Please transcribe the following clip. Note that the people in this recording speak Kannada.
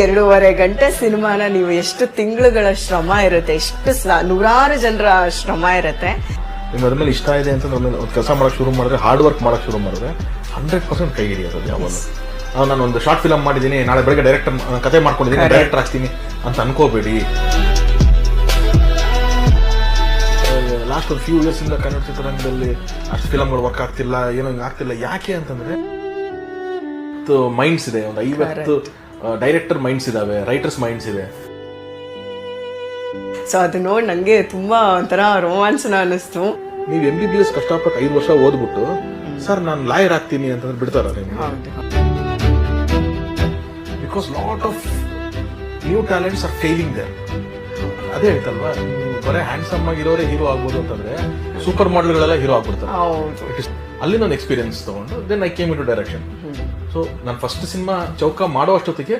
2.5 ಗಂಟೆ ಸಿನಿಮಾನ ನೀವು ಎಷ್ಟು ತಿಂಗಳುಗಳ ಶ್ರಮ ಇರುತ್ತೆ, ಎಷ್ಟು ನೂರಾರು ಜನರ ಶ್ರಮ ಇರುತ್ತೆ. ನಿಮ್ಗೆ ಅದ್ಮೇಲೆ ಇಷ್ಟ ಇದೆ ಅಂತ ಕೆಲಸ ಮಾಡಕ್ ಶುರು ಮಾಡಿದ್ರೆ, ಹಾರ್ಡ್ ವರ್ಕ್ ಮಾಡಕ್ ಶುರು ಮಾಡಿದ್ರೆ 100% ಕೈ ಹಿಡಿಯೋದು. ಯಾವಾಗ ನಾನು ಒಂದು ಶಾರ್ಟ್ ಫಿಲಮ್ ಮಾಡಿದ್ದೀನಿ, ನಾಳೆ ಬೆಳಗ್ಗೆ ಡೈರೆಕ್ಟರ್ ಕತೆ ಮಾಡ್ಕೊಂಡಿದ್ದೀನಿ, ಡೈರೆಕ್ಟರ್ ಆಗ್ತೀನಿ ಅಂತ ಅನ್ಕೋಬೇಡಿ. ಲಾಸ್ಟ್ ಒಂದು ಫ್ಯೂ ಇಯರ್ಸ್ ಇಂದ ಕನ್ನಡ ಚಿತ್ರರಂಗದಲ್ಲಿ ಅಷ್ಟು ಫಿಲಮ್ಗಳು ವರ್ಕ್ ಆಗ್ತಿಲ್ಲ, ಏನೋ ಹಿಂಗೆ ಆಗ್ತಿಲ್ಲ. ಯಾಕೆ ಅಂತಂದ್ರೆ ಮೈಂಡ್ಸ್ ಇದೆ, ಒಂದು 50 ಡೈರೆಕ್ಟರ್ ಮೈಂಡ್ಸ್ ಇದಾವೆ, ರೈಟರ್ಸ್ ಮೈಂಡ್ಸ್ ಇದೆ. ಸೊ ಅದು ನೋಡಿ ನಂಗೆ ತುಂಬಾ ಒಂಥರ ರೋಮಾಂಚನ ಅನ್ನಿಸ್ತು. ನೀವು MBBS ಕಷ್ಟಪಟ್ಟು 5 ವರ್ಷ ಓದ್ಬಿಟ್ಟು ಸರ್ ನಾನು ಲಾಯರ್ ಆಗ್ತೀನಿ ಅಂತಂದ್ರೆ ಬಿಡ್ತಾರ? Because lot of new talents are failing there. ಅದೇ ಹೇಳ್ತಲ್ವಾ, ಬರೀ ಹ್ಯಾಂಡ್ಸಮ್ ಆಗಿರೋರೇ ಹೀರೋ ಆಗ್ಬೋದು ಅಂತಂದ್ರೆ ಸೂಪರ್ ಮಾಡೆಲ್ಗಳೆಲ್ಲ ಹೀರೋ ಆಗ್ಬಿಡ್ತಾರೆ. ಅಲ್ಲಿ ನಾನು ಎಕ್ಸ್ಪೀರಿಯನ್ಸ್ ತಗೊಂಡು then I came in to direction. So ನಾನು ಫಸ್ಟ್ ಸಿನಿಮಾ ಚೌಕ ಮಾಡೋ ಅಷ್ಟೊತ್ತಿಗೆ